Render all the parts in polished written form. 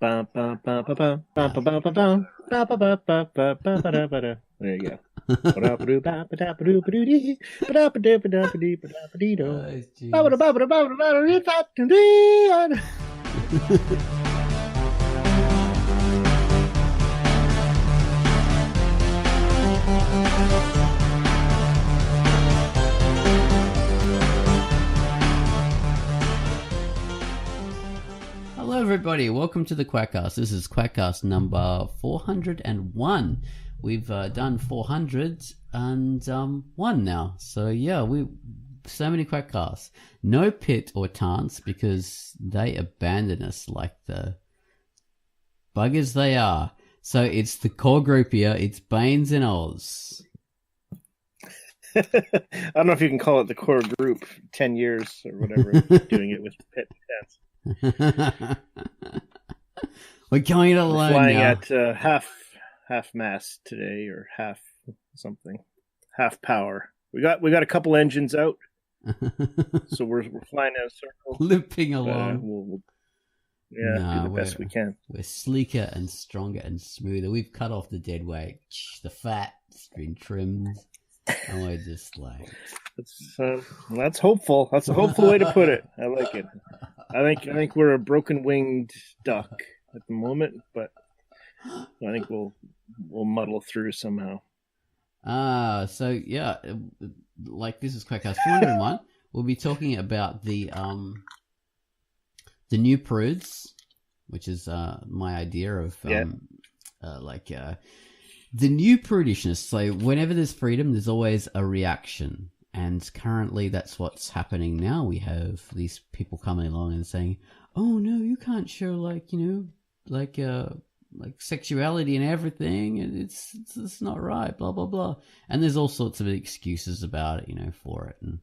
There you go. Oh, jeez. Hello, everybody. Welcome to the Quackcast. This is Quackcast number 401. We've done 401 now. So, yeah, so many Quackcasts. No Pit or Tance because they abandon us like the buggers they are. So it's the core group here. It's Baines and Oz. I don't know if you can call it the core group 10 years or whatever, doing it with Pit and Tance. We're going it alone flying now. at half mast today, or half something, half power. We got a couple engines out, so we're flying in a circle, limping along. We'll do the best we can. We're sleeker and stronger and smoother. We've cut off the dead weight, the fat's been trimmed, and we're just like that's hopeful. That's a hopeful way to put it. I like it. I think we're a broken winged duck at the moment, but I think we'll muddle through somehow. So yeah, like this is Quackcast 401. We'll be talking about the new prudes, which is my idea of the new prudishness. So whenever there's freedom, there's always a reaction. And currently that's what's happening now. We have these people coming along and saying, oh no, you can't show like sexuality and everything, and it's not right, blah blah blah. And there's all sorts of excuses about it, for it and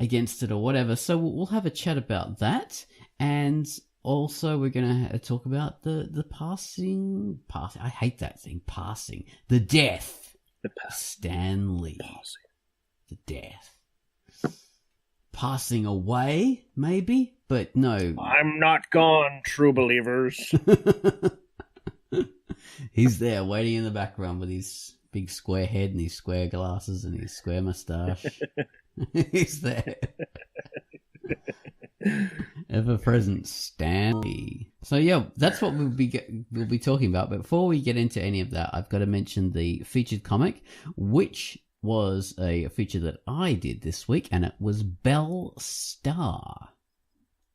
against it or whatever. So we'll have a chat about that, and also we're gonna talk about the passing. I hate that thing, passing. The death. Stanley. Passing. The death. Passing away, maybe, but no. I'm not gone, true believers. He's there waiting in the background with his big square head and his square glasses and his square moustache. He's there. Ever present Stanley. So yeah, that's what we'll be talking about. But before we get into any of that, I've got to mention the featured comic, which was a feature that I did this week, and it was Belle Star.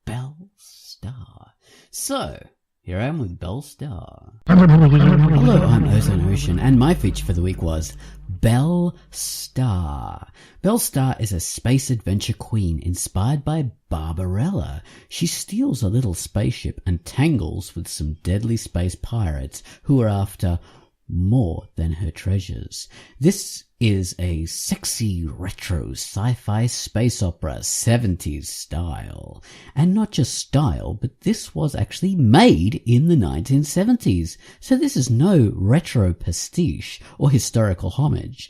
Belle Star. So here I am with Belle Star. Hello, I'm Ozone Ocean, and my feature for the week was Belle Star. Belle Star is a space adventure queen inspired by Barbarella. She steals a little spaceship and tangles with some deadly space pirates who are after more than her treasures. This is a sexy retro sci-fi space opera 70s style. And not just style, but this was actually made in the 1970s. So this is no retro pastiche or historical homage.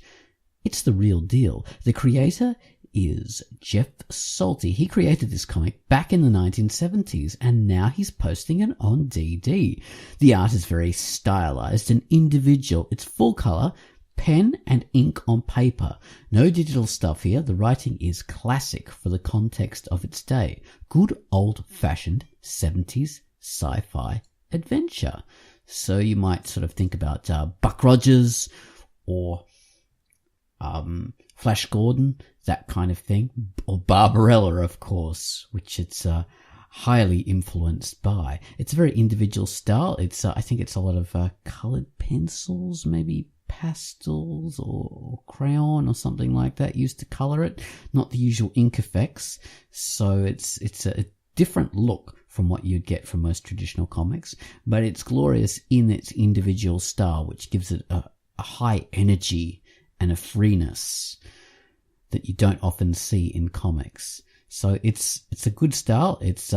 It's the real deal. The creator is Jeff Salty. He created this comic back in the 1970s, and now he's posting it on DD. The art is very stylized and individual. It's full color, pen and ink on paper. No digital stuff here. The writing is classic for the context of its day. Good old-fashioned 70s sci-fi adventure. So you might sort of think about Buck Rogers or Flash Gordon, that kind of thing, or Barbarella, of course, which it's highly influenced by. It's a very individual style. It's I think it's a lot of colored pencils, maybe pastels or crayon or something like that used to color it, not the usual ink effects. So it's a different look from what you'd get from most traditional comics, but it's glorious in its individual style, which gives it a high energy and a freeness that you don't often see in comics. So it's a good style. It's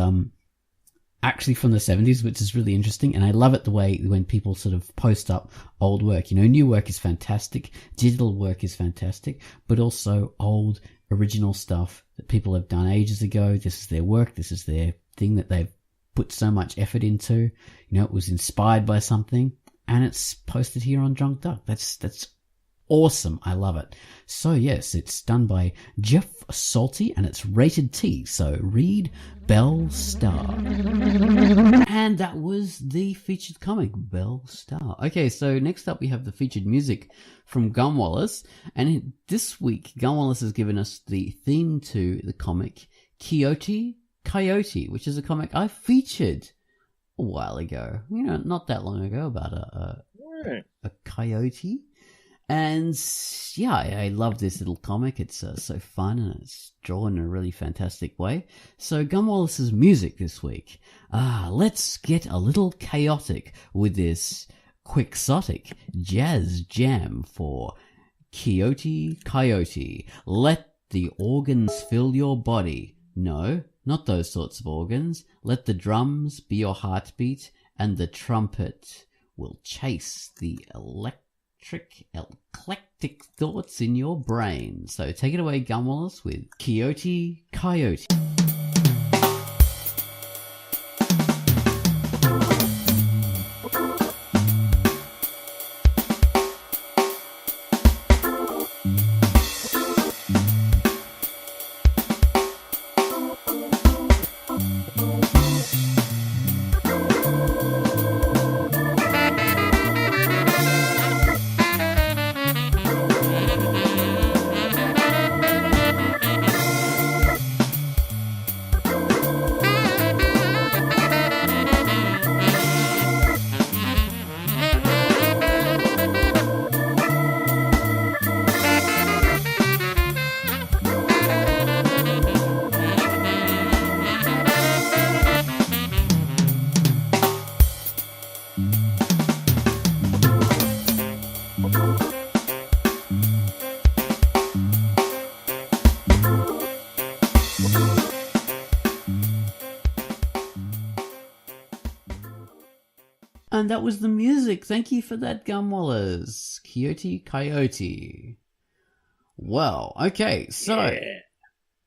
actually from the 70s, which is really interesting. And I love it the way when people sort of post up old work. New work is fantastic. Digital work is fantastic. But also old original stuff that people have done ages ago. This is their work. This is their thing that they've put so much effort into. You know, it was inspired by something, and it's posted here on Drunk Duck. That's awesome. I love it. So yes, it's done by Jeff Salty, and it's rated T. So read Bell Star. And that was the featured comic, Bell Star. Okay, so next up we have the featured music from Gunwallace. And this week, Gunwallace has given us the theme to the comic Coyote, which is a comic I featured a while ago. You know, not that long ago, about a coyote. And yeah, I love this little comic. It's so fun, and it's drawn in a really fantastic way. So Gunwallace's music this week. Let's get a little chaotic with this quixotic jazz jam for Coyote. Let the organs fill your body. No, not those sorts of organs. Let the drums be your heartbeat, and the trumpet will chase the eclectic thoughts in your brain. So take it away, Gunwallace, with Coyote. And that was the music. Thank you for that, Gunwallace. Coyote. Well, okay, so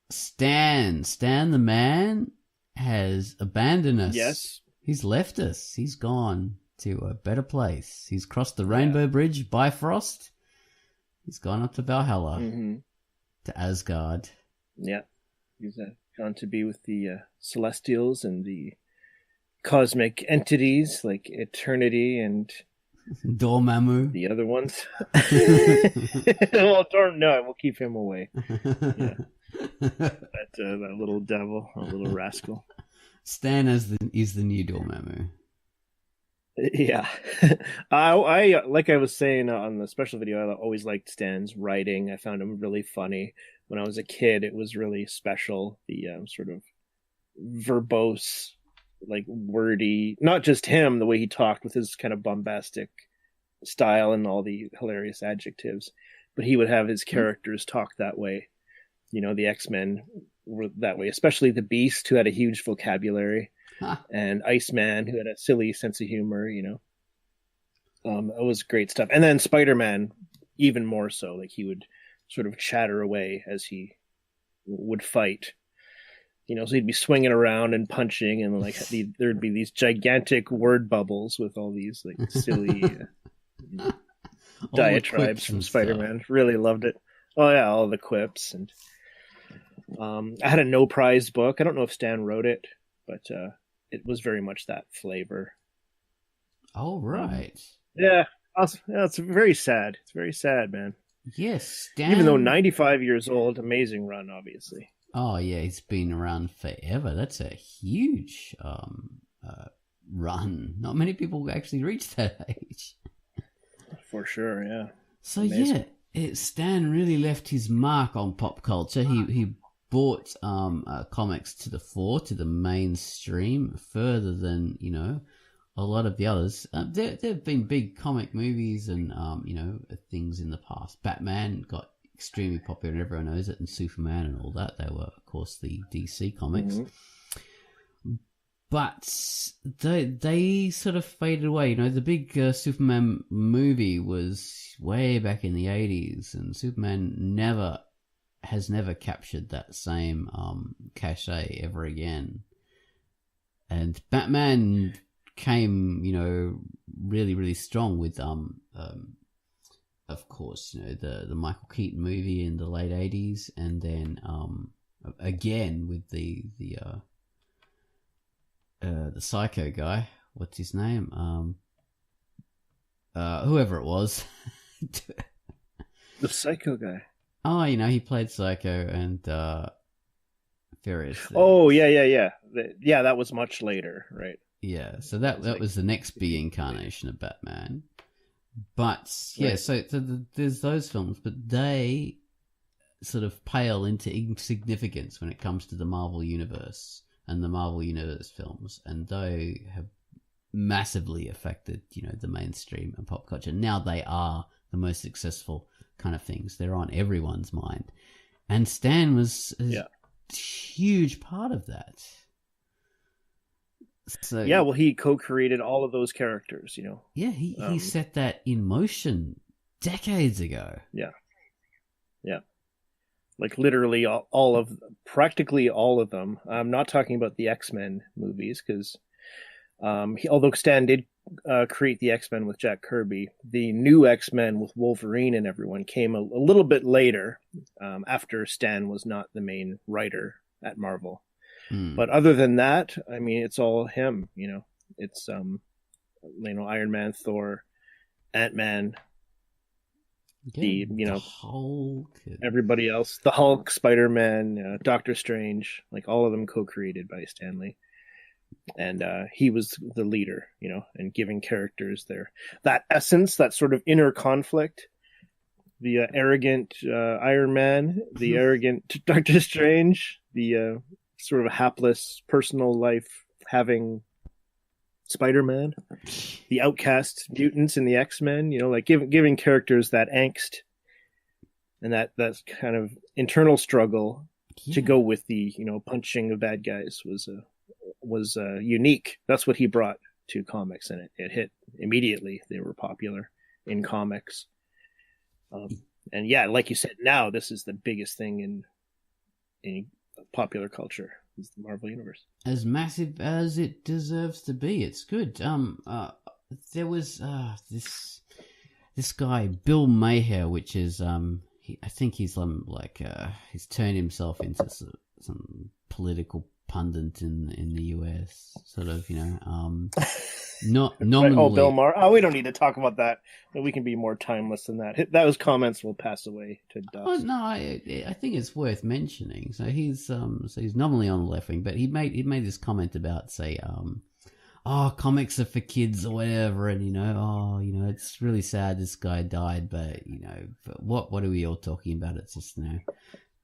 Stan the man has abandoned us. Yes. He's left us. He's gone to a better place. He's crossed the Rainbow Bridge, Bifrost. He's gone up to Valhalla, to Asgard. Yeah. He's gone to be with the Celestials and the cosmic entities like Eternity and Dormammu. The other ones. Well, no, we'll keep him away. Yeah. That little devil, a little rascal. Stan is the new Dormammu. Yeah. I like I was saying on the special video, I always liked Stan's writing. I found him really funny. When I was a kid, it was really special. The sort of verbose, like wordy, not just him, the way he talked with his kind of bombastic style and all the hilarious adjectives, but he would have his characters talk that way. You know, the X-Men were that way, especially the Beast, who had a huge vocabulary, and Iceman, who had a silly sense of humor, you know. It was great stuff. And then Spider-Man, even more so, like he would sort of chatter away as he would fight. You know, so he'd be swinging around and punching, and like there'd be these gigantic word bubbles with all these like silly diatribes from Spider-Man. Really loved it. Oh yeah, all the quips. And I had a No Prize book. I don't know if Stan wrote it, but it was very much that flavor. Oh right. Yeah, it's very sad. It's very sad, man. Yes, Stan. Even though 95 years old, amazing run, obviously. Oh yeah, he's been around forever. That's a huge run. Not many people actually reach that age. For sure, yeah. So amazing. Yeah, Stan really left his mark on pop culture. He brought comics to the fore, to the mainstream, further than, you know, a lot of the others. There have been big comic movies and you know, things in the past. Batman got extremely popular and everyone knows it, and Superman and all that. They were, of course, the DC comics. Mm-hmm. But they sort of faded away. You know, the big Superman movie was way back in the 80s, and Superman has never captured that same cachet ever again. And Batman came, really, really strong with of course, the Michael Keaton movie in the late 80s, and then again with the Psycho guy. What's his name? Whoever it was. The Psycho guy. Oh, he played Psycho and various things. Oh, yeah. Yeah, that was much later, right? Yeah, so that was the next big incarnation of Batman. But, yeah, right. So there's those films, but they sort of pale into insignificance when it comes to the Marvel Universe and the Marvel Universe films, and they have massively affected, the mainstream and pop culture. Now they are the most successful kind of things. They're on everyone's mind. And Stan was a huge part of that. So, yeah, well, he co-created all of those characters, Yeah, he set that in motion decades ago. Yeah. Like literally practically all of them. I'm not talking about the X-Men movies because although Stan did create the X-Men with Jack Kirby, the new X-Men with Wolverine and everyone came a little bit later, after Stan was not the main writer at Marvel. But other than that, I mean, it's all him, It's, Iron Man, Thor, Ant-Man, the Hulk, everybody else, the Hulk, Spider-Man, Doctor Strange, like all of them co-created by Stan Lee. And he was the leader, and giving characters that essence, that sort of inner conflict, the arrogant Iron Man, the arrogant Doctor Strange, the sort of hapless personal life having Spider-Man, the outcast mutants in the X-Men, like giving characters that angst and that kind of internal struggle to go with the, punching of bad guys was unique. That's what he brought to comics, and it hit immediately. They were popular in comics. And yeah, like you said, now this is the biggest thing in popular culture, is the Marvel Universe. As massive as it deserves to be. It's good. There was this guy Bill Maher, which is I think he's he's turned himself into some political pundit in the US, sort of, not nominally. Oh, Bill Maher. Oh, we don't need to talk about that. We can be more timeless than that. Those comments will pass away to dust. Oh, no, I think it's worth mentioning. So he's nominally on the left wing, but he made this comment about, say, comics are for kids or whatever, and it's really sad this guy died, but what are we all talking about? It's just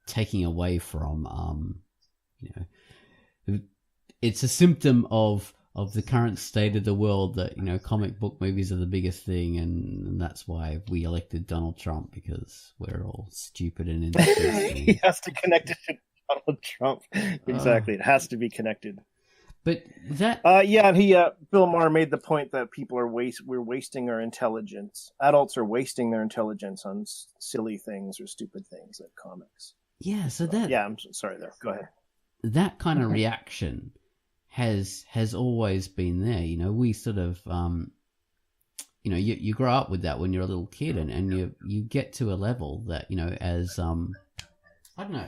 taking away from it's a symptom of the current state of the world that, comic book movies are the biggest thing, and that's why we elected Donald Trump, because we're all stupid and interesting. He has to connect it to Donald Trump. Exactly. It has to be connected. But that... and Bill Maher made the point that people we're wasting our intelligence. Adults are wasting their intelligence on silly things or stupid things like comics. Yeah, so that... Yeah, I'm sorry there. Go ahead. That kind of reaction has always been there. We sort of, you grow up with that when you're a little kid, and you get to a level that, as, I don't know,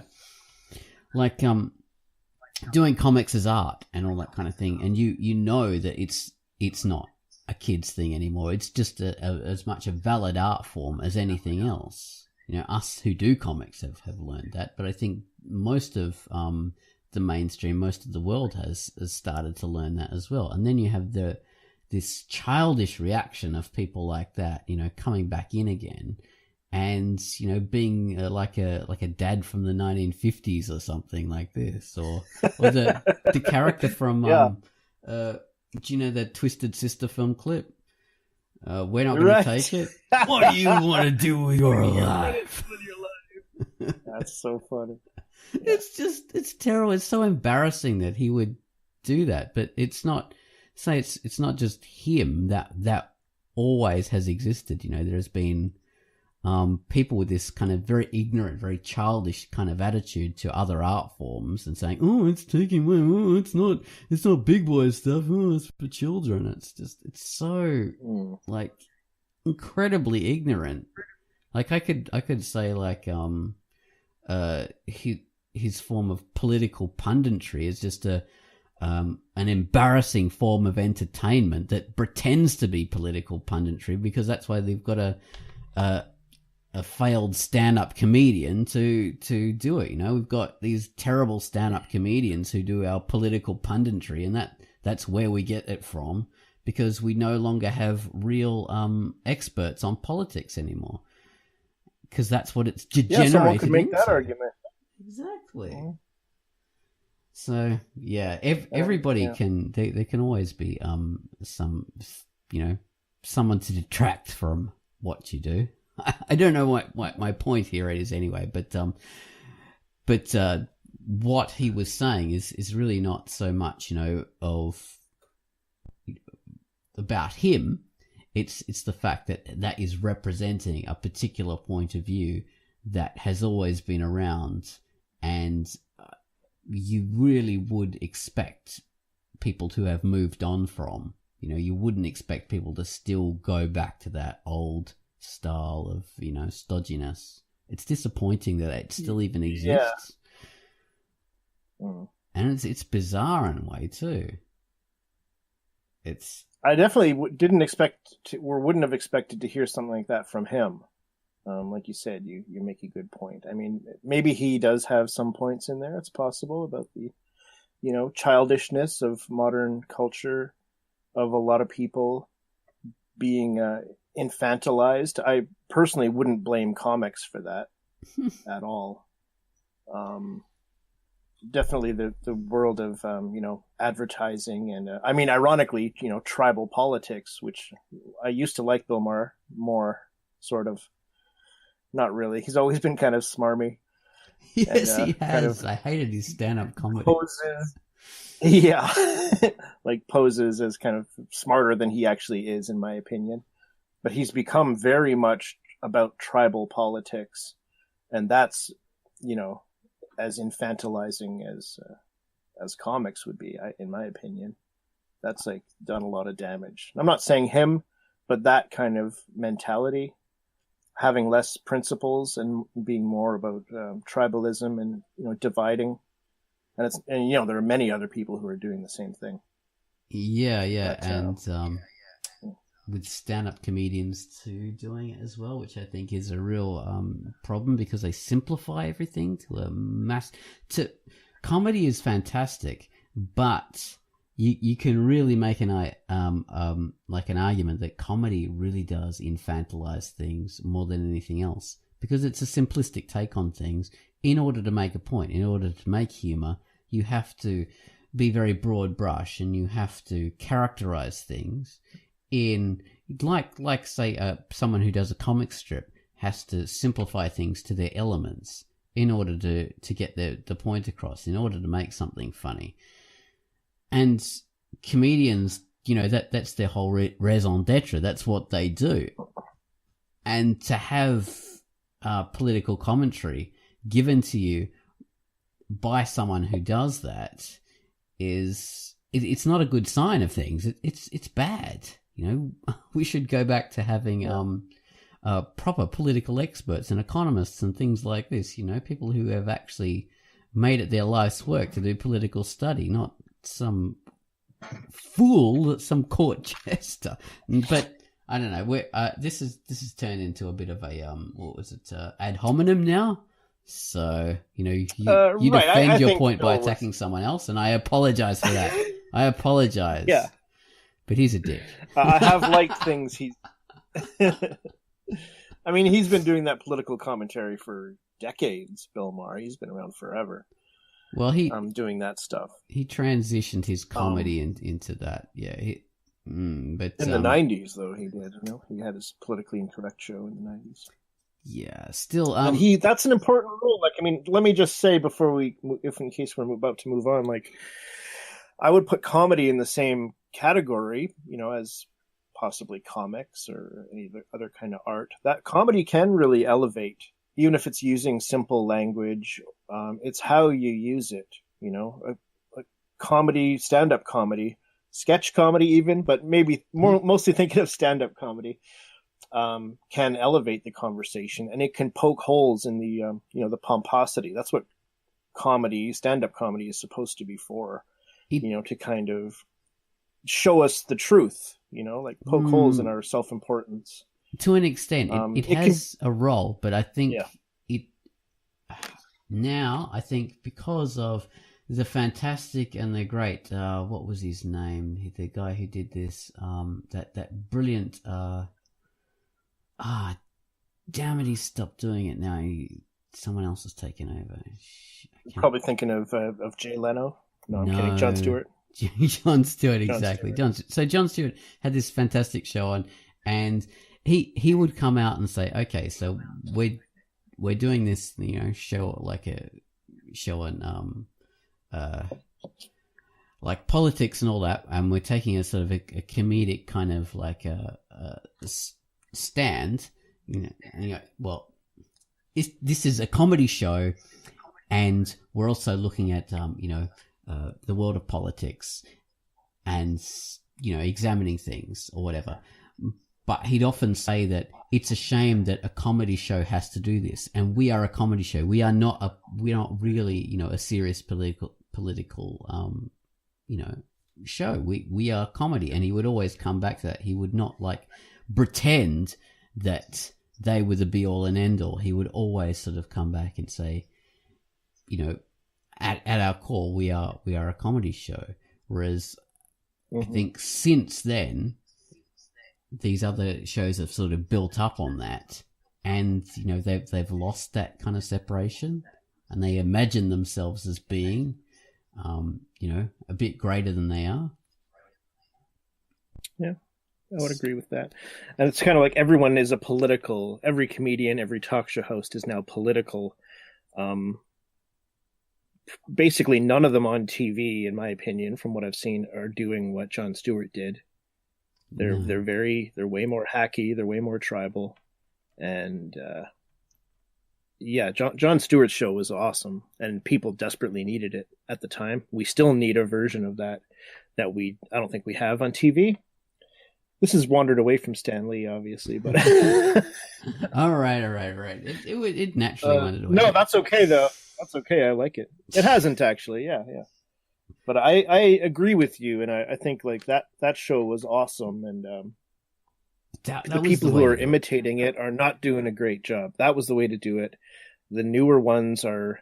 like, doing comics as art and all that kind of thing. And you know that it's not a kid's thing anymore. It's just as much a valid art form as anything else. Us who do comics have learned that, but I think most of, the mainstream, most of the world has started to learn that as well. And then you have this childish reaction of people like that, coming back in again, and being like a dad from the 1950s or something like this, or the character from do you know that Twisted Sister film clip? We're not going to take it. What do you want to do with your life? That's so funny. It's terrible. It's so embarrassing that he would do that, but it's not just him that always has existed. There has been people with this kind of very ignorant, very childish kind of attitude to other art forms and saying, "Oh, it's taking away. Oh, it's not big boy stuff. Oh, it's for children." It's so like incredibly ignorant. Like I could say like his form of political punditry is just an embarrassing form of entertainment that pretends to be political punditry, because that's why they've got a failed stand-up comedian to do it. You know, we've got these terrible stand-up comedians who do our political punditry, and that's where we get it from, because we no longer have real experts on politics anymore, because that's what it's degenerated into. Yeah, someone could make that argument. Exactly. Yeah. So yeah, everybody can. There can always be some, you know, someone to detract from what you do. I don't know what my point here is anyway, but what he was saying is really not so much, you know, about him. It's the fact that is representing a particular point of view that has always been around, and you really would expect people to have moved on from. You know, you wouldn't expect people to still go back to that old style of, you know, stodginess. It's disappointing that it still even exists. Yeah. And it's bizarre in a way too. I definitely didn't expect to, or wouldn't have expected to hear something like that from him. Like you said, you make a good point. I mean, maybe he does have some points in there. It's possible about the, you know, childishness of modern culture, of a lot of people being infantilized. I personally wouldn't blame comics for that at all. Definitely the world of, you know, advertising and, I mean, ironically, you know, tribal politics, which I used to like Bill Maher more, sort of. Not really. He's always been kind of smarmy. Yes, he has. Kind of I hated his stand-up comedy. Poses. Yeah. Like poses as kind of smarter than he actually is, in my opinion. But he's become very much about tribal politics. And that's, you know, as infantilizing as comics would be, in my opinion. That's like done a lot of damage. I'm not saying him, but that kind of mentality, having less principles and being more about tribalism and, you know, dividing, and you know, there are many other people who are doing the same thing. Yeah, but, and with stand-up comedians too doing it as well, which I think is a real problem, because they simplify everything to a mass. Comedy is fantastic, but you can really make an argument that comedy really does infantilize things more than anything else, because it's a simplistic take on things. In order to make a point, in order to make humor, you have to be very broad brush, and you have to characterize things in like say someone who does a comic strip has to simplify things to their elements in order to get the point across, in order to make something funny. And comedians, you know, that's their whole raison d'etre. That's what they do. And to have political commentary given to you by someone who does that it's not a good sign of things. It's bad. You know, we should go back to having proper political experts and economists and things like this. You know, people who have actually made it their life's work to do political study, not some fool, some court jester. But I don't know. This is turned into a bit of a what was it? Ad hominem now. So you know you right. defend your point by attacking someone else, and I apologize for that. I apologize. Yeah, but he's a dick. I have liked things he's. I mean, he's been doing that political commentary for decades. Bill Maher, he's been around forever. Well, doing that stuff. He transitioned his comedy into that. Yeah, but in the 90s, though, he did. You know, he had his politically incorrect show in the 90s. Yeah, still. And that's an important rule. Like, I mean, let me just say before in case we're about to move on, like, I would put comedy in the same category, you know, as possibly comics or any other kind of art, that comedy can really elevate, even if it's using simple language. It's how you use it, a comedy, stand-up comedy, sketch comedy even, but maybe mostly thinking of stand-up comedy, can elevate the conversation, and it can poke holes in the pomposity. That's what comedy, stand-up comedy, is supposed to be for, to kind of show us the truth, like poke holes in our self-importance. To an extent, it has a role, but I think now, I think because of the fantastic and the great, what was his name? The guy who did this, that brilliant, damn it, he stopped doing it now. Someone else has taken over. Probably thinking of Jay Leno. No, I'm kidding. Jon Stewart. Jon Stewart, exactly. Jon Stewart had this fantastic show on, and he would come out and say, okay, so we're doing this, show, like a show on like politics and all that, and we're taking a sort of a comedic kind of like a stand, well, this is a comedy show, and we're also looking at the world of politics and examining things or whatever. But he'd often say that it's a shame that a comedy show has to do this, and we are a comedy show. We're not really a serious political show. We are comedy, and he would always come back to that. He would not pretend that they were the be all and end all. He would always sort of come back and say, at our core, we are a comedy show. Whereas I think since then, these other shows have sort of built up on that, and they've lost that kind of separation, and they imagine themselves as being a bit greater than they are. Yeah, I would agree with that. And it's kind of like every comedian, every talk show host is now political. Basically none of them on TV, in my opinion, from what I've seen, are doing what Jon Stewart did. They're way more hacky, they're way more tribal. And Jon Stewart's show was awesome, and people desperately needed it at the time. We still need a version of that I don't think we have on TV. This has wandered away from Stan Lee, obviously, but all right. It naturally wandered away. No, that's okay though. That's okay. I like it. It hasn't actually. Yeah. But I agree with you, and I think that show was awesome, and the people who are imitating it are not doing a great job. That was the way to do it. The newer ones are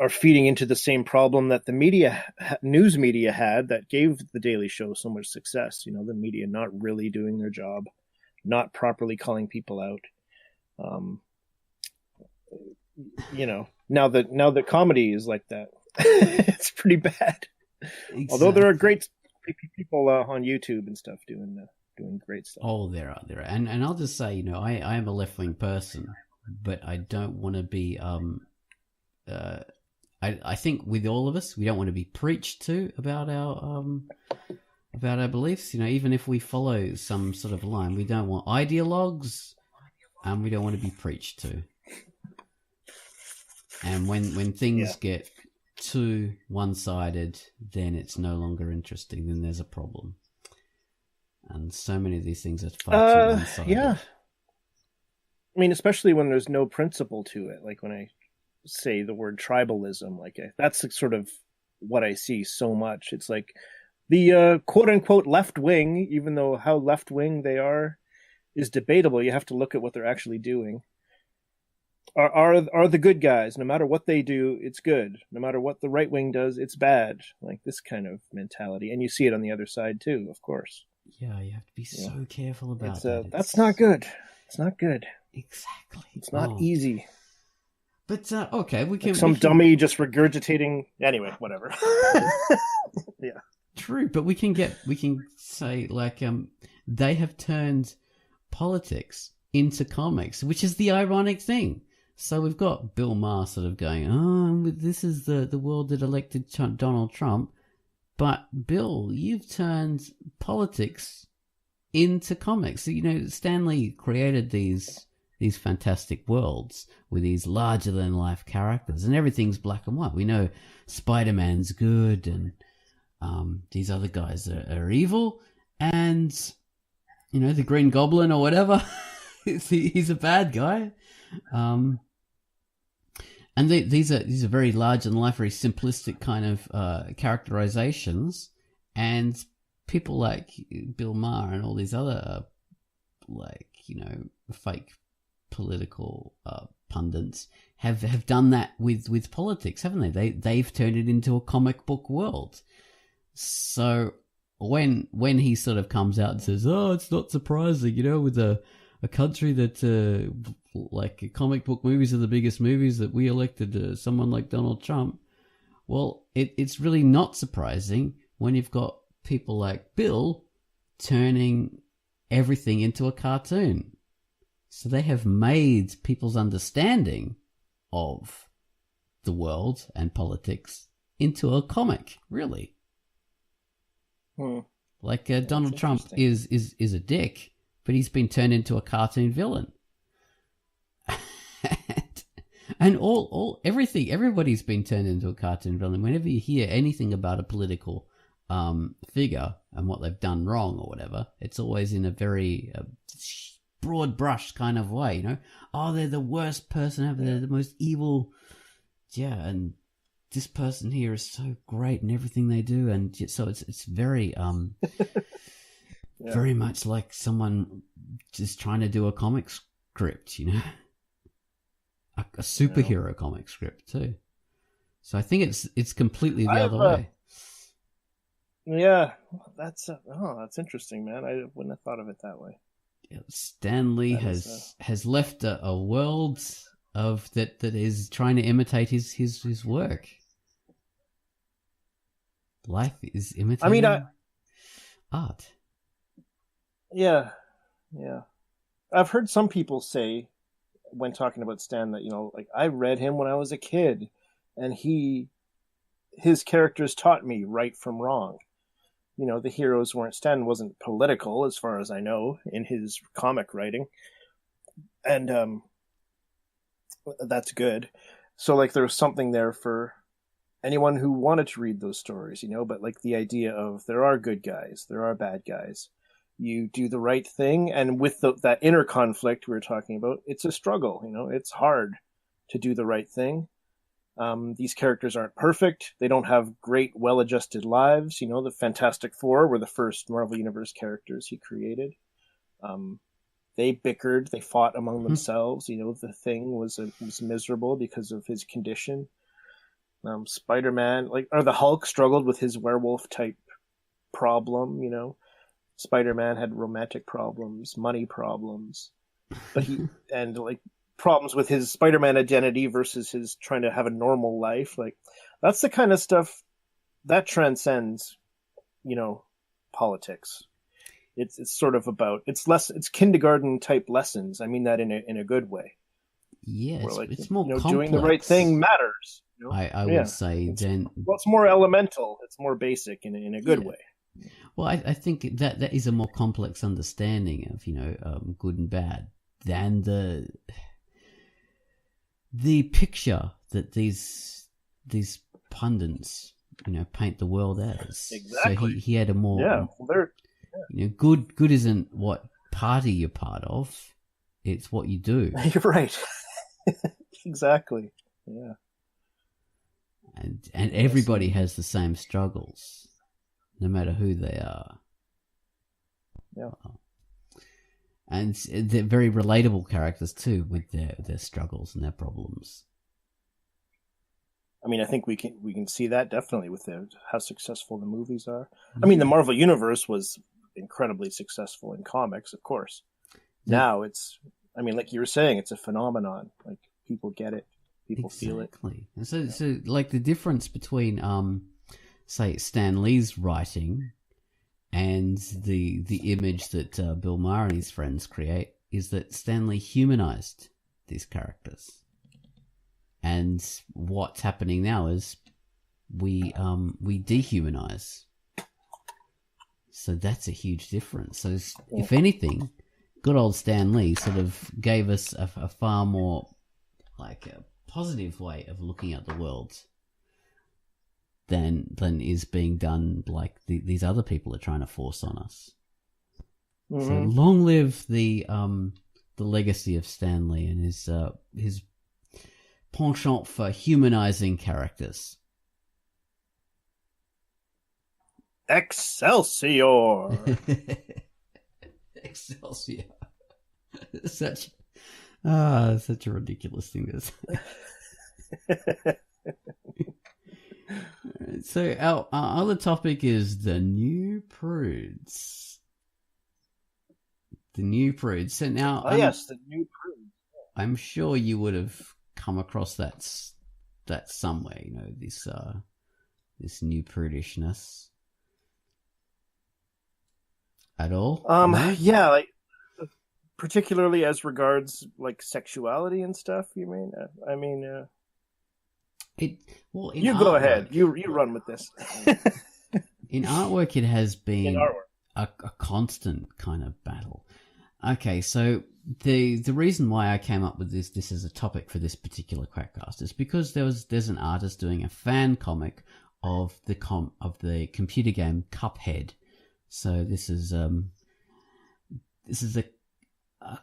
feeding into the same problem that the news media had that gave The Daily Show so much success. The media not really doing their job, not properly calling people out. Now that comedy is like that, it's pretty bad. Exactly. Although there are great people on YouTube and stuff doing great stuff. Oh, there are, and I'll just say, I am a left wing person, but I don't want to be. I think with all of us, we don't want to be preached to about our beliefs. Even if we follow some sort of line, we don't want ideologues, and we don't want to be preached to. And when things get too one-sided, then it's no longer interesting. Then there's a problem. And so many of these things are far too one-sided. Yeah. I mean, especially when there's no principle to it. Like when I say the word tribalism, that's sort of what I see so much. It's like the quote-unquote left wing, even though how left-wing they are is debatable. You have to look at what they're actually doing. Are the good guys. No matter what they do, it's good. No matter what the right wing does, it's bad. Like this kind of mentality. And you see it on the other side too, of course. Yeah, you have to be so careful about that. That's not good. It's not good. Exactly. It's not easy. But okay, we can dummy just regurgitating. Anyway, whatever. Yeah. True, but we can say they have turned politics into comics, which is the ironic thing. So we've got Bill Maher sort of going, this is the world that elected Donald Trump. But Bill, you've turned politics into comics. You know, Stan Lee created these fantastic worlds with these larger than life characters, and everything's black and white. We know Spider-Man's good, and these other guys are evil, and you know, the Green Goblin or whatever, he's a bad guy. And these are very large and life, very simplistic kind of characterizations, and people like Bill Maher and all these other like, you know, fake political pundits have done that with politics, haven't they? They've turned it into a comic book world. So when he sort of comes out and says, "Oh, it's not surprising," you know, with a country that like comic book movies are the biggest movies, that we elected someone like Donald Trump. Well, it's really not surprising when you've got people like Bill turning everything into a cartoon. So they have made people's understanding of the world and politics into a comic, really. Like Donald Trump is a dick, but he's been turned into a cartoon villain. And everybody's been turned into a cartoon villain. Whenever you hear anything about a political figure and what they've done wrong or whatever, it's always in a very broad brush kind of way, you know. Oh, they're the worst person ever. They're the most evil. Yeah, and this person here is so great in everything they do, and so it's very very much like someone just trying to do a comic script, you know, a superhero comic script too. So I think it's completely the other way. Yeah, that's interesting, man. I wouldn't have thought of it that way. Yeah, Stan Lee has left a world of that is trying to imitate his work. Life is imitating art. Yeah. I've heard some people say when talking about Stan that, you know, like, I read him when I was a kid, and his characters taught me right from wrong. You know, the heroes weren't, Stan wasn't political, as far as I know, in his comic writing. And that's good. So, like, there was something there for anyone who wanted to read those stories, you know, but like the idea of there are good guys, there are bad guys. You do the right thing, and with that inner conflict we were talking about, it's a struggle, you know, it's hard to do the right thing. These characters aren't perfect. They don't have great, well-adjusted lives. You know, the Fantastic Four were the first Marvel Universe characters he created. They bickered, they fought among themselves. You know, the Thing was miserable because of his condition. Spider-Man, or the Hulk struggled with his werewolf type problem, you know. Spider-Man had romantic problems, money problems, but problems with his Spider-Man identity versus his trying to have a normal life. Like, that's the kind of stuff that transcends, you know, politics. It's sort of about, it's kindergarten type lessons. I mean that in a good way. Yes, where, it's more complex. Doing the right thing matters. You know? I would say then. Well, it's more elemental. It's more basic in a good way. Well, I think that is a more complex understanding of, you know, good and bad than the picture that these pundits, you know, paint the world as. Exactly. So he had a more you know, good isn't what party you're part of, it's what you do. You're right. Exactly. Yeah. And everybody has the same struggles, no matter who they are. Yeah. And they're very relatable characters too, with their struggles and their problems. I mean, I think we can see that definitely with how successful the movies are. I mean, the Marvel Universe was incredibly successful in comics, of course. Now it's, I mean, like you were saying, it's a phenomenon. Like, people get it, people feel it. And so like the difference between, say, Stan Lee's writing and the image that Bill Maher and his friends create is that Stan Lee humanized these characters. And what's happening now is we dehumanize. So that's a huge difference. So if anything, good old Stan Lee sort of gave us a far more like a positive way of looking at the world than is being done like these other people are trying to force on us. Mm-hmm. So long live the legacy of Stan Lee and his penchant for humanizing characters. Excelsior! Excelsior! Such a ridiculous thing to say. So our other topic is the new prudes. The new prudes. So now, yes, the new prudes. I'm sure you would have come across that somewhere. You know, this new prudishness. At all? No? Yeah, like particularly as regards like sexuality and stuff. You mean? I mean. You go ahead. You run with this. In artwork, it has been a constant kind of battle. Okay, so the reason why I came up with this as a topic for this particular Quackcast is because there's an artist doing a fan comic of the computer game Cuphead. So this is a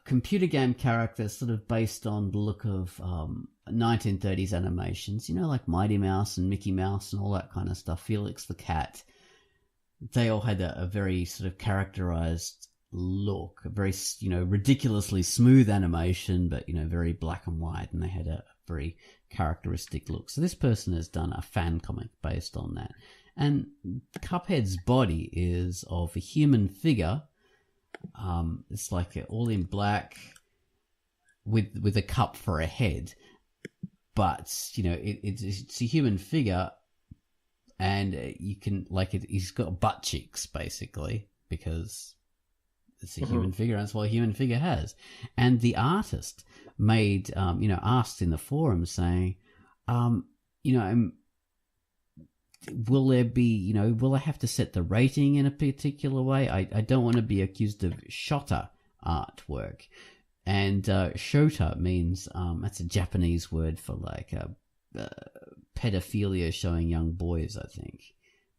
computer game character sort of based on the look of 1930s animations, you know, like Mighty Mouse and Mickey Mouse and all that kind of stuff. Felix the Cat. They all had a very sort of characterized look, a very, you know, ridiculously smooth animation, but, you know, very black and white, and they had a very characteristic look. So this person has done a fan comic based on that. And Cuphead's body is of a human figure. It's like all in black with a cup for a head. But, you know, it's a human figure, and you can, like, he's got butt cheeks, basically, because it's a human figure, and that's what a human figure has. And the artist made, you know, asked in the forum saying, you know, will there be, you know, will I have to set the rating in a particular way? I don't want to be accused of shota artwork. And shota means, that's a Japanese word for like pedophilia showing young boys, I think.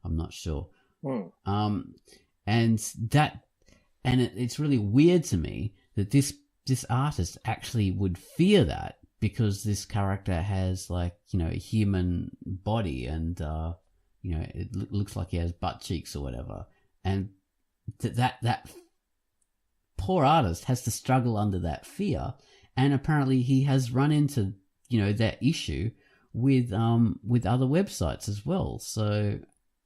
I'm not sure. And it's really weird to me that this artist actually would fear that, because this character has, like, you know, a human body, and you know, it looks like he has butt cheeks or whatever, and that poor artist has to struggle under that fear. And apparently he has run into, you know, that issue with other websites as well. So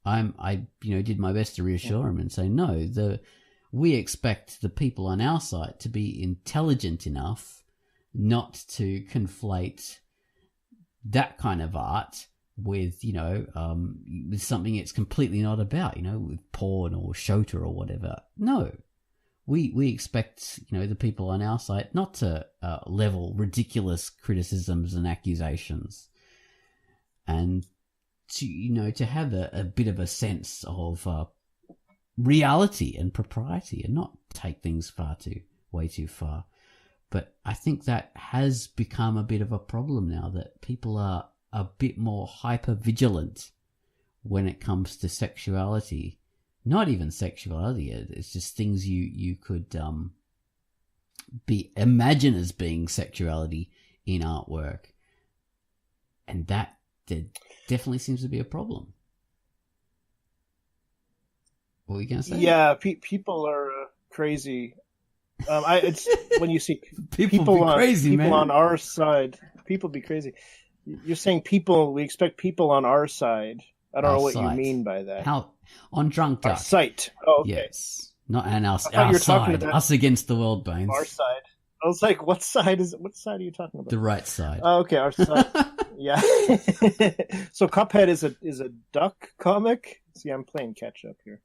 I you know, did my best to reassure him and say, no, we expect the people on our site to be intelligent enough not to conflate that kind of art with, you know, with something it's completely not about, you know, with porn or shota or whatever. No. We expect, you know, the people on our site not to level ridiculous criticisms and accusations, and to, you know, to have a bit of a sense of reality and propriety, and not take things way too far. But I think that has become a bit of a problem now, that people are a bit more hyper vigilant when it comes to sexuality. Not even sexuality, it's just things you could imagine as being sexuality in artwork. And that definitely seems to be a problem. What were you going to say? Yeah, people are crazy. It's when you see people on our side. People be crazy. You're saying people. We expect people on our side. I don't know what you mean by that. How on Drunk Duck? Our site. Oh, okay. Yes, not and our side. Us against the world, Baines. Our side. I was like, what side are you talking about? The right side. Oh, okay, our side. Yeah. So Cuphead is a duck comic. See, I'm playing catch up here.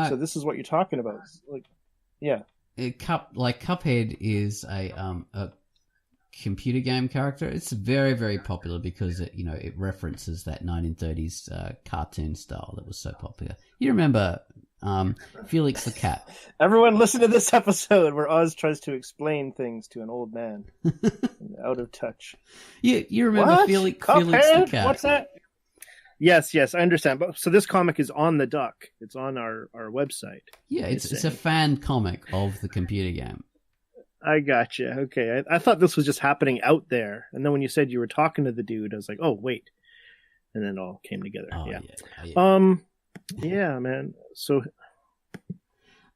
So this is what you're talking about. Like, yeah. Cuphead is a computer game character. It's very, very popular because it references that 1930s cartoon style that was so popular. You remember Felix the cat. Everyone listen to this episode where Oz tries to explain things to an old man out of touch. You remember What? Felix Cuphead? the cat? What's that? Yes, I understand. But so this comic is on the Duck. It's on our website. Yeah, it's a fan comic of the computer game. I gotcha. Okay, I thought this was just happening out there, and then when you said you were talking to the dude, I was like, oh wait, and then it all came together. Oh, yeah. yeah. Yeah, man. So,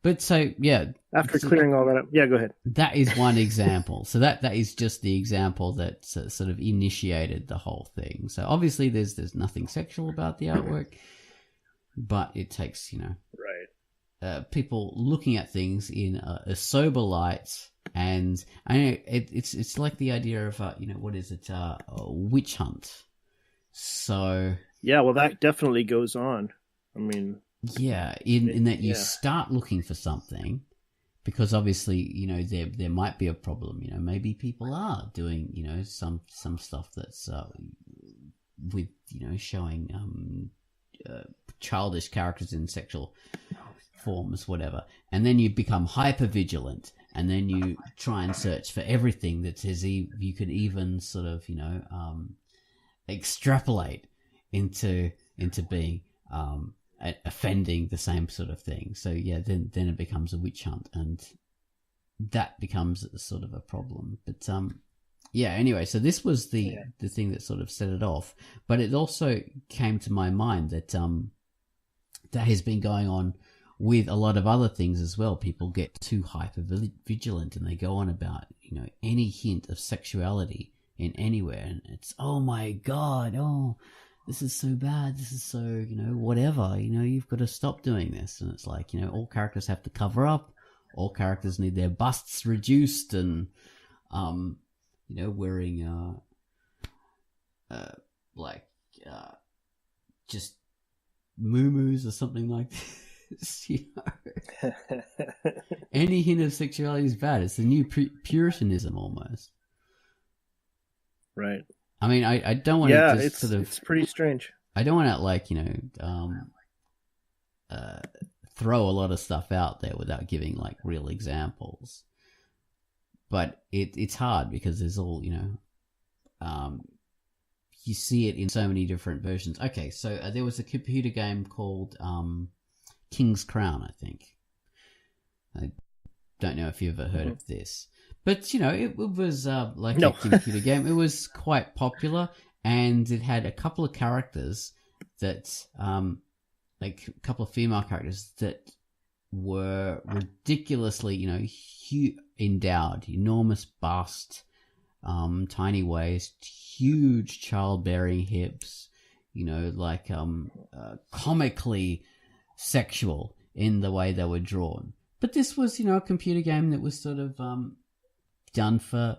but so yeah. After clearing all that up, yeah, go ahead. That is one example. So that is just the example that sort of initiated the whole thing. So obviously, there's nothing sexual about the artwork, but it takes right people looking at things in a sober light. And I know it's like the idea of what is it, a witch hunt. So yeah, well, that definitely goes on. I mean, yeah, in that you start looking for something, because obviously there might be a problem. Maybe people are doing some stuff that's with showing childish characters in sexual forms, whatever, and then you become hyper vigilant. And then you try and search for everything that says you could even sort of, extrapolate into being offending the same sort of thing. So yeah, then it becomes a witch hunt, and that becomes sort of a problem. But yeah. Anyway, so this was the thing that sort of set it off. But it also came to my mind that that has been going on with a lot of other things as well. People get too hyper vigilant, and they go on about any hint of sexuality in anywhere, and it's, oh my god, oh, this is so bad, this is so whatever, you've got to stop doing this. And it's like, all characters have to cover up, all characters need their busts reduced, and wearing just muumuus or something like this. Any hint of sexuality is bad. It's the new Puritanism almost. Right. I mean, I don't want to just it's pretty strange. I don't want to throw a lot of stuff out there without giving like real examples. But it's hard because there's all you see it in so many different versions. Okay, so there was a computer game called King's Crown, I think. I don't know if you've ever heard of this. But, it was like a computer game. It was quite popular, and it had a couple of characters that, like a couple of female characters that were ridiculously, endowed, enormous bust, tiny waist, huge childbearing hips, comically sexual in the way they were drawn. But this was, a computer game that was sort of done for,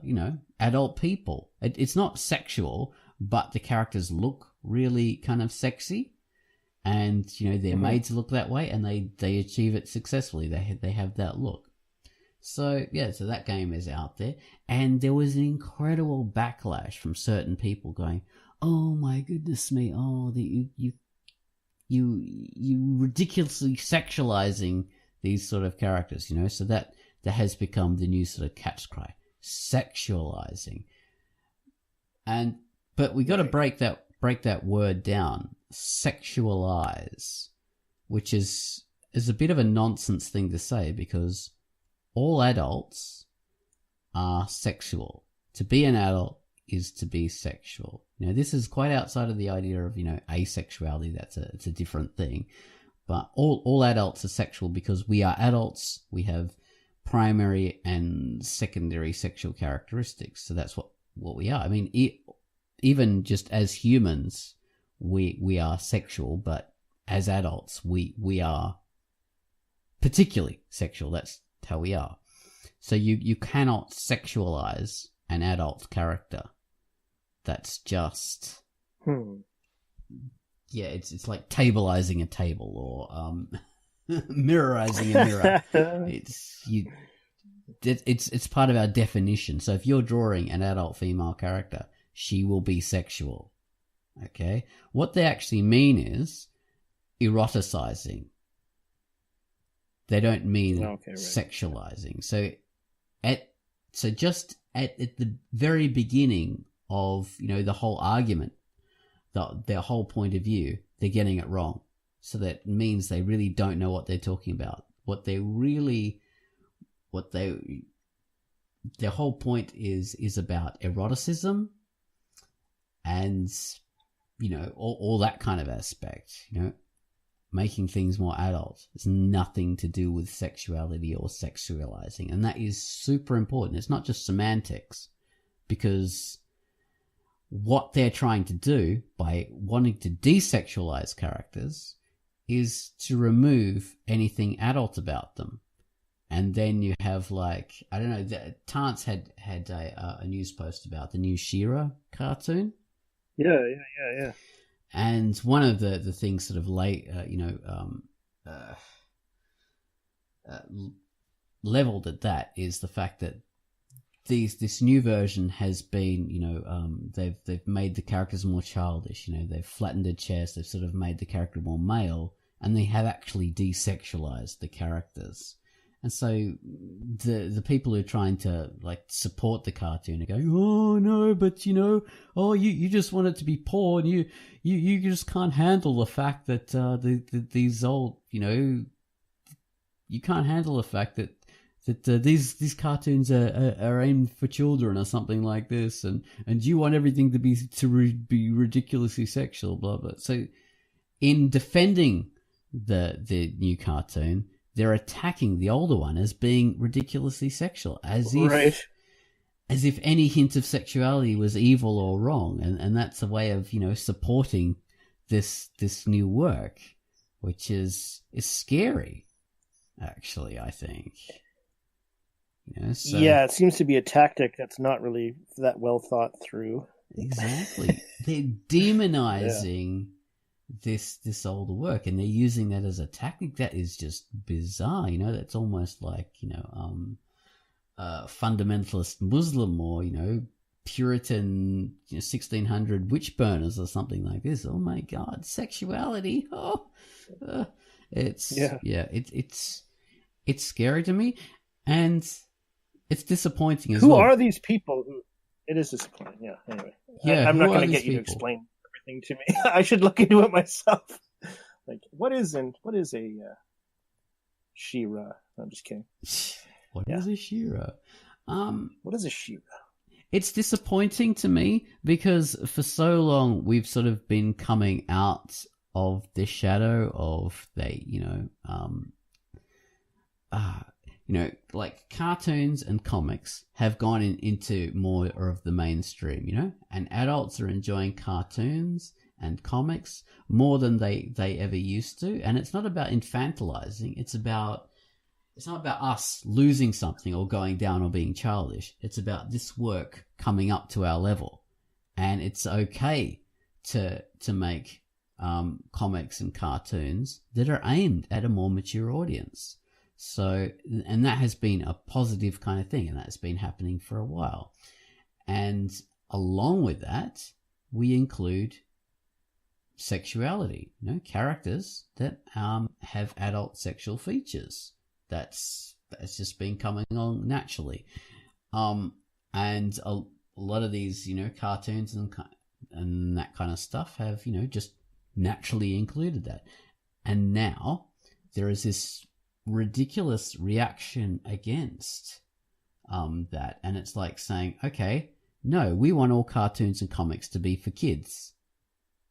adult people. It's not sexual, but the characters look really kind of sexy, and they're made to look that way, and they achieve it successfully. They have that look. So yeah, so that game is out there, and there was an incredible backlash from certain people going, "Oh my goodness me! Oh, you ridiculously sexualizing these sort of characters," so that has become the new sort of catch cry, sexualizing. But we got to break that word down, sexualize, which is a bit of a nonsense thing to say, because all adults are sexual. To be an adult is to be sexual. This is quite outside of the idea of, asexuality. It's a different thing. But all adults are sexual because we are adults. We have primary and secondary sexual characteristics. So that's what we are. I mean, even just as humans, we are sexual, but as adults, we are particularly sexual. That's how we are. So you cannot sexualize an adult character. That's just yeah, it's like tableizing a table, or mirrorizing a mirror. It's part of our definition. So if you're drawing an adult female character, she will be sexual. Okay? What they actually mean is eroticizing. They don't mean Okay, right. sexualizing. So just at the very beginning of, you know, the whole argument, their whole point of view, they're getting it wrong. So that means they really don't know what they're talking about. Their whole point is about eroticism and, you know, all that kind of aspect, you know, making things more adult. It's nothing to do with sexuality or sexualizing. And that is super important. It's not just semantics, because what they're trying to do by wanting to desexualize characters is to remove anything adult about them. And then you have, like, I don't know, Tance had a news post about the new She-Ra cartoon. Yeah. And one of the things sort of leveled at that is the fact that this new version has been, you know, they've made the characters more childish. You know, they've flattened their chest. They've sort of made the character more male, and they have actually desexualized the characters. And so the people who are trying to, like, support the cartoon are going, oh no, but you know, oh you just want it to be porn. You just can't handle the fact that these old, you know, you can't handle the fact that these cartoons are aimed for children or something like this, and you want everything to be ridiculously sexual, blah blah. So in defending the new cartoon, they're attacking the older one as being ridiculously sexual, as if any hint of sexuality was evil or wrong, and that's a way of, you know, supporting this new work, which is scary, actually, I think. You know, so, yeah, it seems to be a tactic that's not really that well thought through. Exactly. They're demonizing this older work, and they're using that as a tactic. That is just bizarre. You know, that's almost like, you know, fundamentalist Muslim, or, you know, Puritan, you know, 1600 witch burners or something like this. Oh my God, sexuality. It's scary to me, and it's disappointing as well. Who are these people? It is disappointing. Yeah. Anyway, I'm not going to get you to explain everything to me. I should look into it myself. Like, what is a She-Ra? No, I'm just kidding. What is a She-Ra? What is a She-Ra? It's disappointing to me because for so long we've sort of been coming out of the shadow of like cartoons and comics have gone into more of the mainstream, you know, and adults are enjoying cartoons and comics more than they ever used to. And it's not about infantilizing. It's not about us losing something or going down or being childish. It's about this work coming up to our level. And it's okay to make comics and cartoons that are aimed at a more mature audience. So, and that has been a positive kind of thing, and that's been happening for a while. And along with that, we include sexuality, you know, characters that have adult sexual features. That's just been coming along naturally. And a lot of these, you know, cartoons and that kind of stuff have, you know, just naturally included that. And now there is this ridiculous reaction against that, and it's like saying, okay, no, we want all cartoons and comics to be for kids.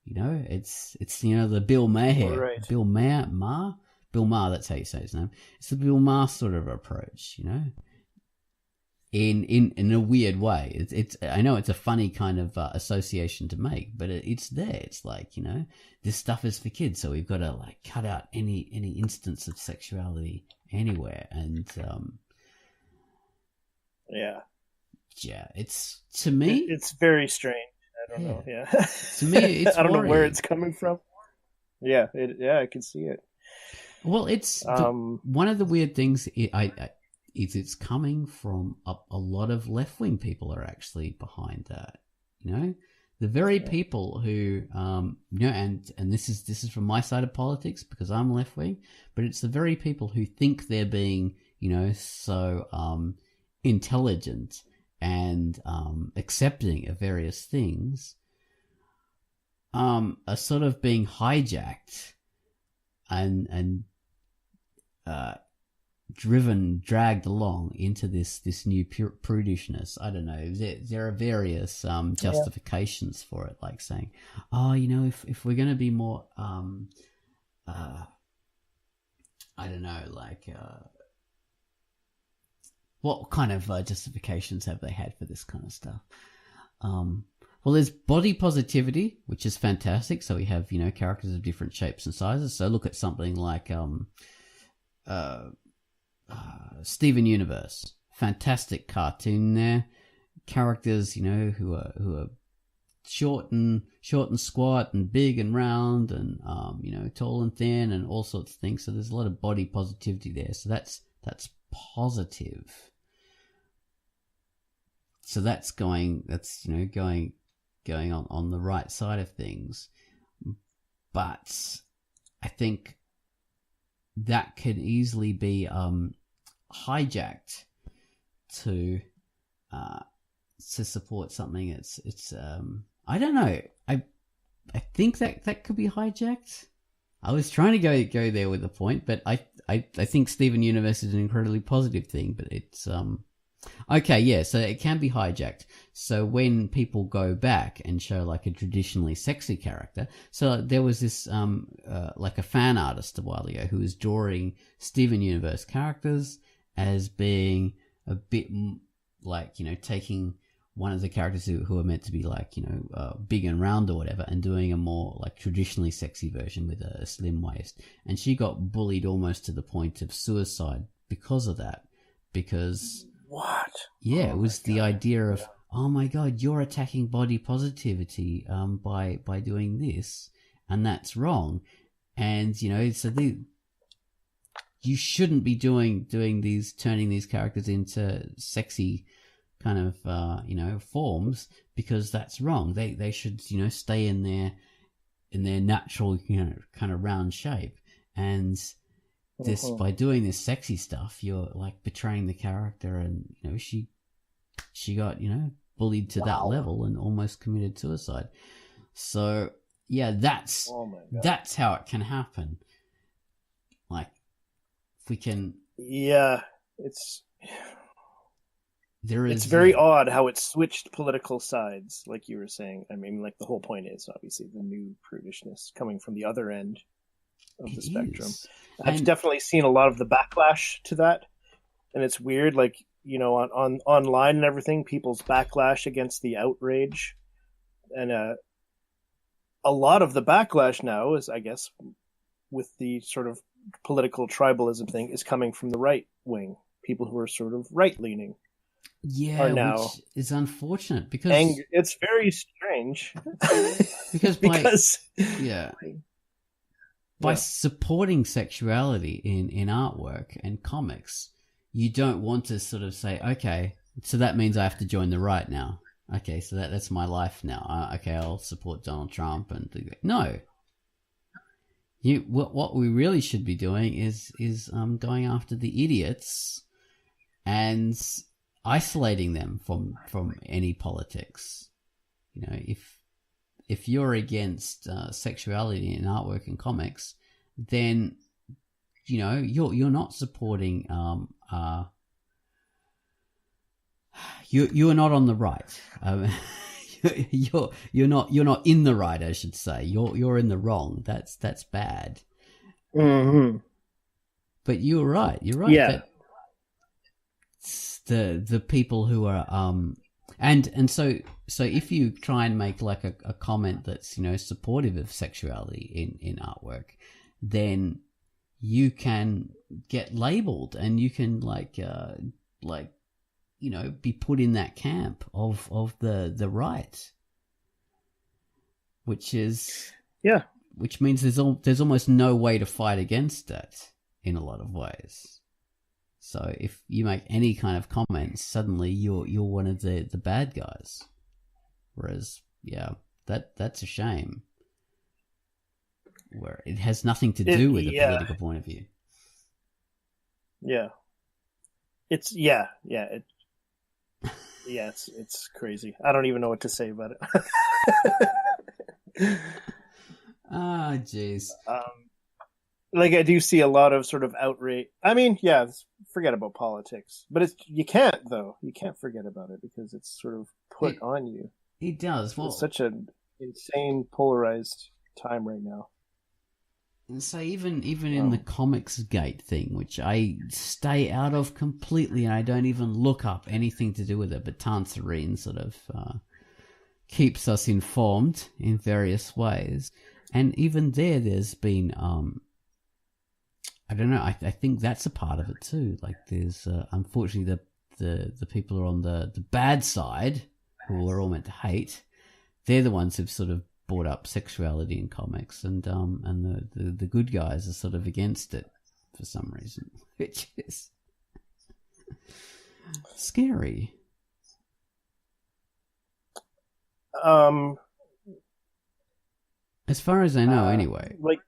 You know, it's you know, the Bill Maher, right. Bill Maher, that's how you say his name. It's the Bill Maher sort of approach, you know, in a weird way. It's I know it's a funny kind of association to make, but it's there. It's like, you know, this stuff is for kids, so we've got to, like, cut out any instance of sexuality anywhere. And it's, to me, it's very strange. I don't know. Yeah, to me, it's I don't worrying. know where it's coming from. Yeah, I can see it. Well, it's one of the weird things. It's coming from a lot of left-wing people are actually behind that, you know? the very people who, and this is from my side of politics because I'm left wing, but it's the very people who think they're being, so intelligent and accepting of various things, are sort of being hijacked and dragged along into this new prudishness. I don't know. There are various justifications for it, like saying, if we're going to be more, I don't know, like, what kind of justifications have they had for this kind of stuff? Well, there's body positivity, which is fantastic. So we have, characters of different shapes and sizes. So look at something like Steven Universe. Fantastic cartoon there. Characters, who are short and squat and big and round and tall and thin and all sorts of things. So there's a lot of body positivity there. So that's positive. So that's going on the right side of things. But I think that could easily be hijacked to support something. It's I don't know. I think that could be hijacked. I was trying to go there with the point, but I think Steven Universe is an incredibly positive thing, but it's okay, yeah, so it can be hijacked. So when people go back and show like a traditionally sexy character, so there was this like a fan artist a while ago who was drawing Steven Universe characters as being a bit like, taking one of the characters who are meant to be like, big and round or whatever, and doing a more like traditionally sexy version with a slim waist. And she got bullied almost to the point of suicide because of that. Because what? Yeah, it was the idea of, oh my God, you're attacking body positivity by doing this, and that's wrong. And so you shouldn't be turning these characters into sexy kind of forms, because that's wrong. They should stay in their natural kind of round shape. And this, by doing this sexy stuff, you're like betraying the character, and she got bullied to that level and almost committed suicide. So yeah, that's how it can happen. Like, if we can, it's very odd how it switched political sides, like you were saying. I mean, like, the whole point is obviously the new prudishness coming from the other end of the spectrum. I've definitely seen a lot of the backlash to that, and it's weird, like, on online and everything, people's backlash against the outrage, and a lot of the backlash now is, I guess, with the sort of political tribalism thing, is coming from the right wing, people who are sort of right leaning. Yeah, which is unfortunate because it's very strange. because by supporting sexuality in artwork and comics, you don't want to sort of say, okay, so that means I have to join the right now. Okay, so that's my life now. Okay, I'll support Donald Trump and do that. No. What we really should be doing is going after the idiots and isolating them from any politics. If you're against sexuality in artwork and comics, then you're not supporting. You're not on the right. You're not in the right, I should say. You're in the wrong. That's bad. Mm-hmm. But you're right. Yeah. The people who are and so if you try and make like a comment that's supportive of sexuality in artwork, then you can get labeled and you can be put in that camp of the right, which means there's almost no way to fight against that in a lot of ways. So if you make any kind of comments, suddenly you're one of the bad guys. Whereas, That's a shame. Where it has nothing to do with a political point of view. Yeah. It's it's crazy. I don't even know what to say about it. Ah, jeez. Like I do see a lot of sort of outrage. I mean, yeah, forget about politics, but you can't though. You can't forget about it because it's sort of put on you. It does. Well, it's such an insane polarized time right now. And so even in the Comics Gate thing, which I stay out of completely, and I don't even look up anything to do with it, but Tanserine sort of keeps us informed in various ways. And even there's been, I don't know, I think that's a part of it too. Like there's, unfortunately, the people who are on the bad side, who we're all meant to hate, they're the ones who've sort of brought up sexuality in comics, and the good guys are sort of against it for some reason, which is scary. As far as I know, anyway. Like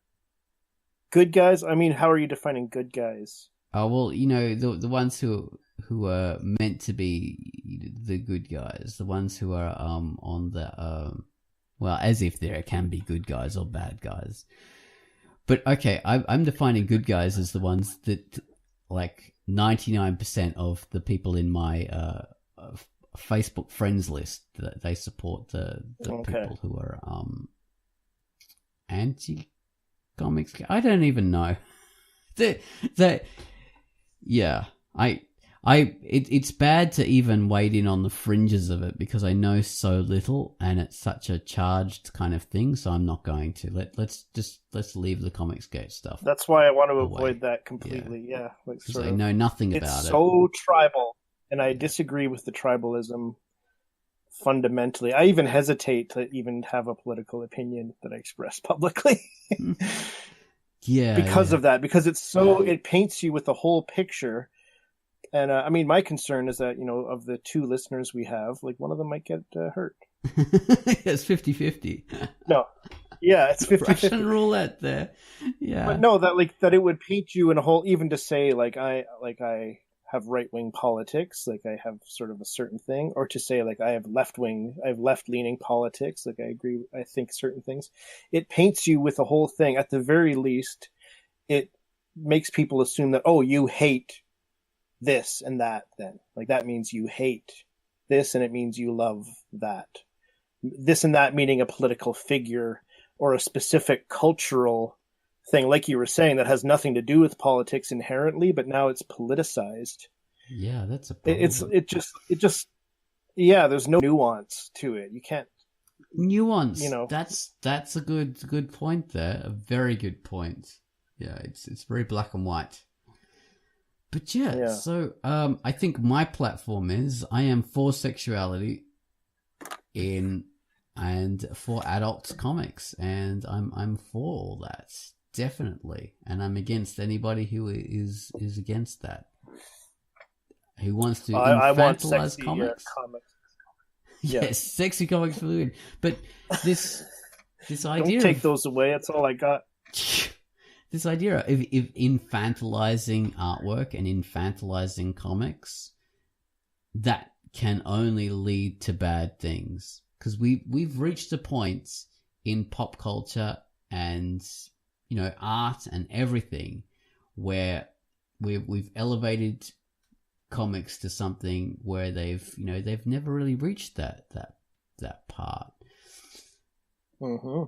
good guys. I mean, how are you defining good guys? Oh well, the ones who are meant to be the good guys, the ones who are on the well, as if there can be good guys or bad guys. But okay, I'm defining good guys as the ones that, like, 99% of the people in my Facebook friends list, that they support the people who are anti-comics. I don't even know. It's bad to even wade in on the fringes of it because I know so little and it's such a charged kind of thing. So I'm not going to let's leave the Comics Gate stuff. That's why I want to avoid that completely. Yeah, like I know nothing about it. It's so tribal, and I disagree with the tribalism fundamentally. I even hesitate to even have a political opinion that I express publicly. Because of that, because it's so it paints you with the whole picture. And I mean, my concern is that, of the two listeners we have, like one of them might get hurt. It's 50-50. No. Yeah, it's 50-50. Russian roulette there. Yeah. But no, that it would paint you in a whole, even to say like I have right-wing politics, like I have sort of a certain thing, or to say like I have left-leaning politics, like I think certain things. It paints you with the whole thing. At the very least, it makes people assume that, oh, you hate this and that, then like that means you hate this and it means you love that. This and that meaning a political figure or a specific cultural thing, like you were saying, that has nothing to do with politics inherently, but now it's politicized. Yeah, that's a problem. It just there's no nuance to it. You can't nuance. That's a good point there. A very good point. Yeah, it's very black and white. But so I think my platform is I am for sexuality and for adult comics, and I'm for all that, definitely, and I'm against anybody who is against that, who wants to infantilize comics. Yes, sexy comics for women. But this idea, don't take those away. That's all I got. This idea of infantilizing artwork and infantilizing comics, that can only lead to bad things. Because we've reached a point in pop culture and, art and everything where we've elevated comics to something where they've never really reached that part. Mm-hmm.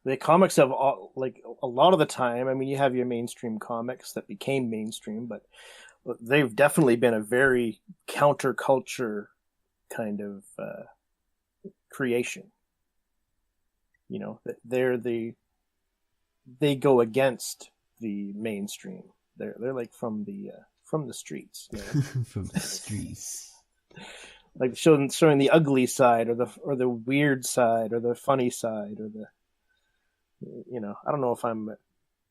The comics have like a lot of the time. I mean, you have your mainstream comics that became mainstream, but they've definitely been a very counterculture kind of creation. They go against the mainstream. They're like from the streets. From the streets. Like showing the ugly side or the weird side or the funny side or the I don't know if I'm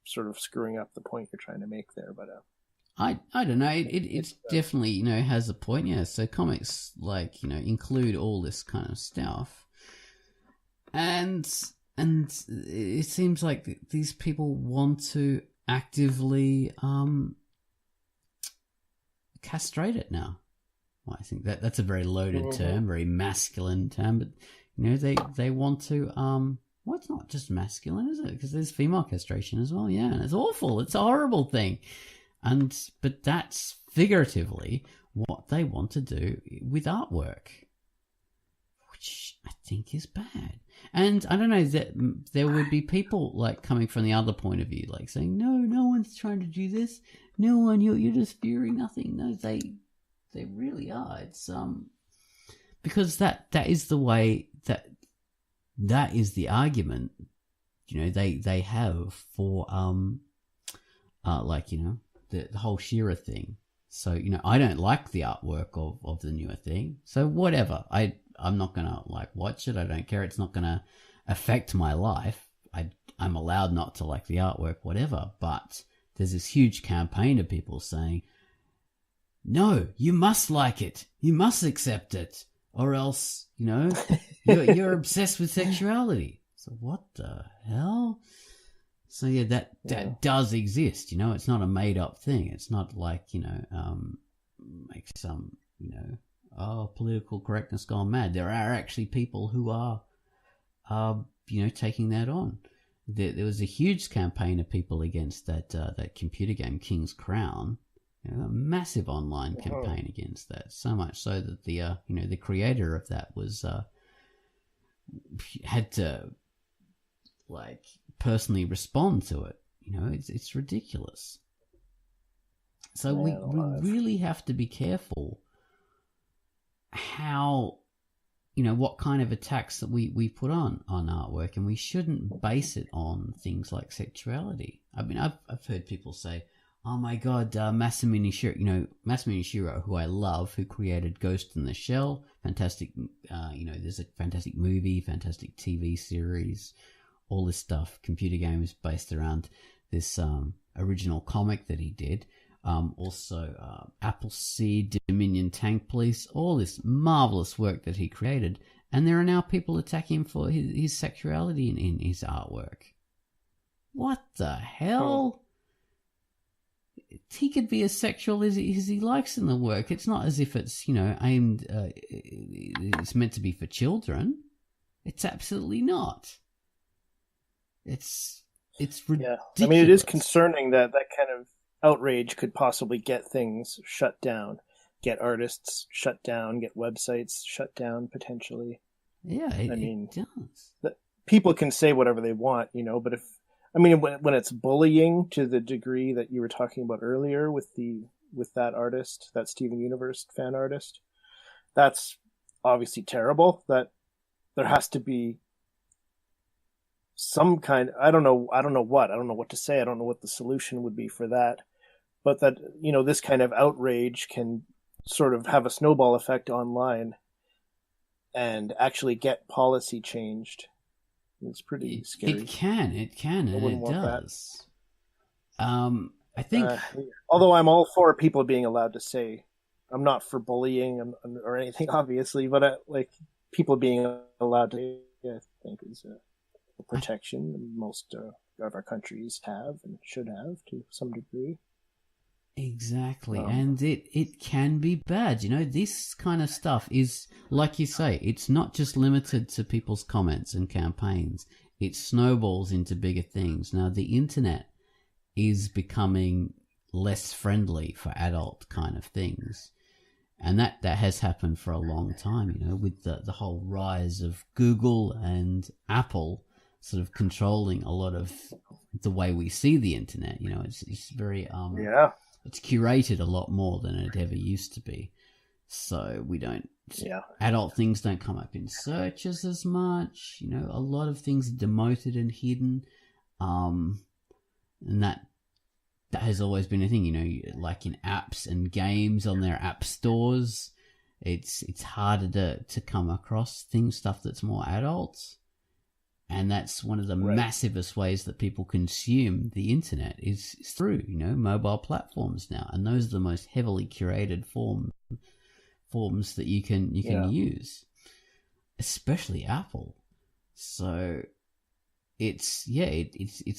sort of screwing up the point you're trying to make there, but I don't know. It's definitely has a point. Yeah. So comics include all this kind of stuff, and it seems like these people want to actively castrate it now. Well, I think that's a very loaded term, very masculine term, but they want to well, it's not just masculine, is it? Because there's female castration as well. Yeah, and it's awful. It's a horrible thing. But that's figuratively what they want to do with artwork, which I think is bad. And I don't know, that there would be people like coming from the other point of view, like saying, no one's trying to do this. No one, you're just fearing nothing. No, they really are. It's because that is the way that is the argument, they have for the whole Shearer thing. So, I don't like the artwork of the newer thing. So whatever. I'm not going to watch it. I don't care. It's not going to affect my life. I'm allowed not to like the artwork, whatever. But there's this huge campaign of people saying, no, you must like it. You must accept it. Or else, you're obsessed with sexuality. So what the hell? So yeah, that does exist. It's not a made up thing. It's not like make some political correctness gone mad. There are actually people who are taking that on. There was a huge campaign of people against that computer game King's Crown. A massive online campaign against that. So much so that the creator of that was had to personally respond to it. It's ridiculous. So we really have to be careful how what kind of attacks that we put on artwork, and we shouldn't base it on things like sexuality. I mean, I've heard people say, oh my God, Masamune Shirow, who I love, who created Ghost in the Shell, fantastic, there's a fantastic movie, fantastic TV series, all this stuff, computer games based around this original comic that he did. Also, Appleseed, Dominion Tank Police, all this marvelous work that he created. And there are now people attacking him for his sexuality in his artwork. What the hell? He could be as sexual as he likes in the work. It's not as if it's, aimed, it's meant to be for children. It's absolutely not. It's ridiculous. Yeah. I mean, it is concerning that kind of outrage could possibly get things shut down, get artists shut down, get websites shut down potentially. Yeah, it does. People can say whatever they want, but when it's bullying to the degree that you were talking about earlier with that artist, that Steven Universe fan artist, that's obviously terrible. That there has to be some kind, I don't know what to say. I don't know what the solution would be for that, but that, this kind of outrage can sort of have a snowball effect online and actually get policy changed. It's pretty scary. It can, and it does. I think, although I'm all for people being allowed to say, I'm not for bullying or anything, obviously, but people being allowed to, I think is a protection most of our countries have and should have to some degree. Exactly, and it can be bad. This kind of stuff is, like you say, it's not just limited to people's comments and campaigns. It snowballs into bigger things. Now, the internet is becoming less friendly for adult kind of things. And that has happened for a long time, with the whole rise of Google and Apple sort of controlling a lot of the way we see the internet. It's very... It's curated a lot more than it ever used to be. So we don't... Yeah. Adult things don't come up in searches as much. A lot of things are demoted and hidden. And that has always been a thing, like in apps and games on their app stores. It's harder to come across stuff that's more adult. And that's one of the massivest ways that people consume the internet is through, mobile platforms now. And those are the most heavily curated forms that you can use, especially Apple. So it's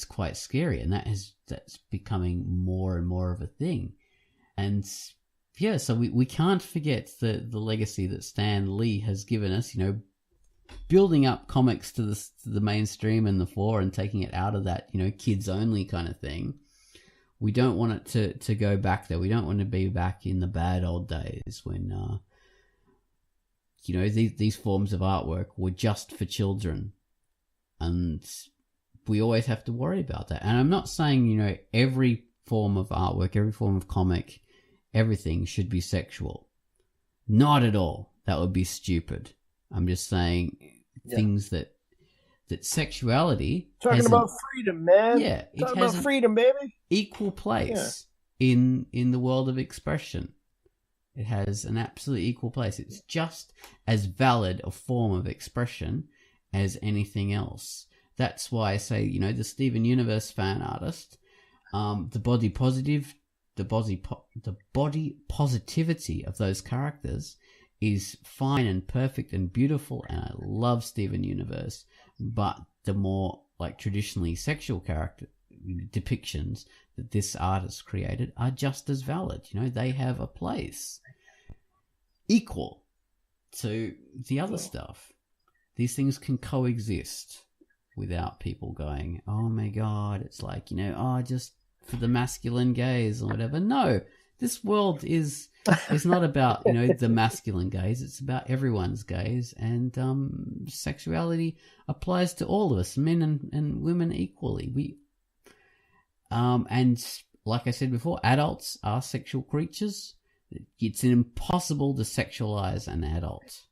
quite scary, and that's becoming more and more of a thing. And yeah, so we can't forget the legacy that Stan Lee has given us, you know, building up comics to the mainstream and the fore and taking it out of that, you know, kids only kind of thing. We don't want it to go back there. We don't want to be back in the bad old days when, you know, these forms of artwork were just for children. And we always have to worry about that. And I'm not saying, you know, every form of artwork, every form of comic, everything should be sexual. Not at all. That would be stupid. I'm just saying things that sexuality talking about freedom, man. Yeah, it talking has about freedom, baby. Equal place in the world of expression. It has an absolute equal place. It's just as valid a form of expression as anything else. That's why I say, you know, the Steven Universe fan artist, the body positivity of those characters is fine and perfect and beautiful, and I love Steven Universe. But the more like traditionally sexual character depictions that this artist created are just as valid. You know, they have a place equal to the other stuff. These things can coexist without people going, oh my God, it's like, you know, oh, just for the masculine gaze or whatever. No, this world is not about, you know, the masculine gaze. It's about everyone's gaze, and sexuality applies to all of us, men and women equally. And like I said before, adults are sexual creatures. It's impossible to sexualize an adult.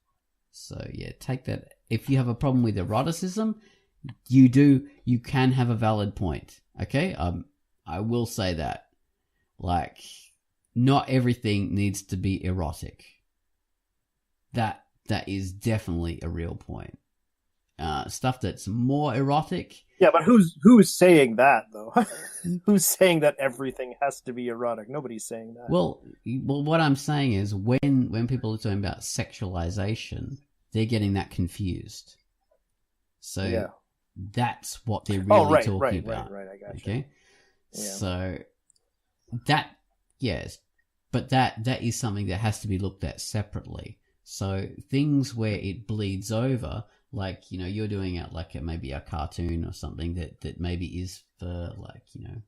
So yeah, take that. If you have a problem with eroticism, you can have a valid point. Okay, I will say that. Like, not everything needs to be erotic. That is definitely a real point. Stuff that's more erotic. Yeah, but who's saying that though? Who's saying that everything has to be erotic? Nobody's saying that. Well, what I'm saying is when people are talking about sexualization, they're getting that confused. So that's what they're really talking about. Right, I got you. Okay, yeah. So that, yes, but that is something that has to be looked at separately. So things where it bleeds over, like, you know, you're doing it like maybe a cartoon or something that maybe is for, like, you know,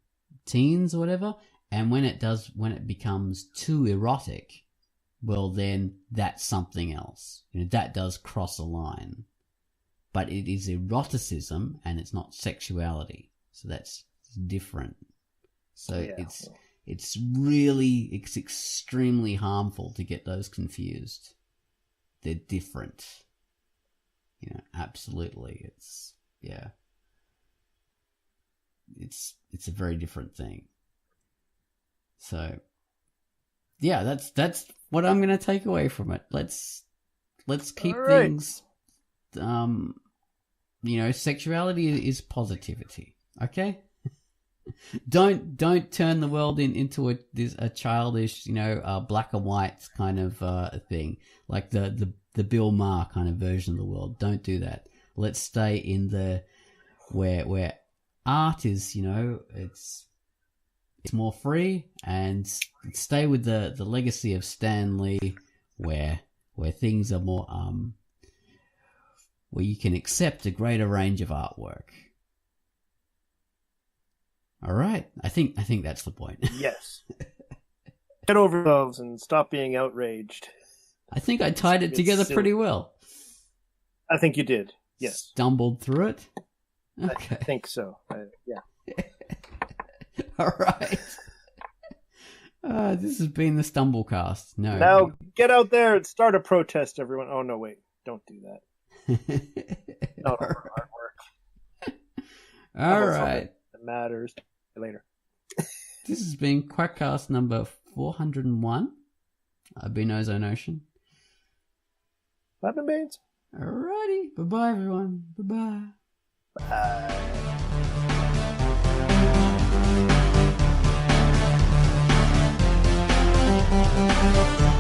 teens or whatever, and when it becomes too erotic, well, then that's something else. You know, that does cross a line. But it is eroticism and it's not sexuality. So that's different. So it's extremely harmful to get those confused. They're different. You know, absolutely. It's a very different thing. So yeah, that's what I'm going to take away from it. Let's keep things, you know, sexuality is positivity. Okay. Don't turn the world into a childish, you know, black and white kind of thing, like the Bill Maher kind of version of the world. Don't do that. Let's stay in the where art is, you know, it's more free, and stay with the legacy of Stan Lee, where things are more where you can accept a greater range of artwork. All right, I think that's the point. Yes. Get over yourselves and stop being outraged. I think I tied it together pretty well. I think you did. Yes. Stumbled through it. Okay. I think so. Yeah. All right. This has been the Stumblecast. No. Now get out there and start a protest, everyone. Oh no, wait! Don't do that. No, artwork. All right. It matters. Later. This has been Quackcast number 401. I've been Ozone Ocean. Platinum Banes. Alrighty. Bye-bye, everyone. Bye-bye. Bye.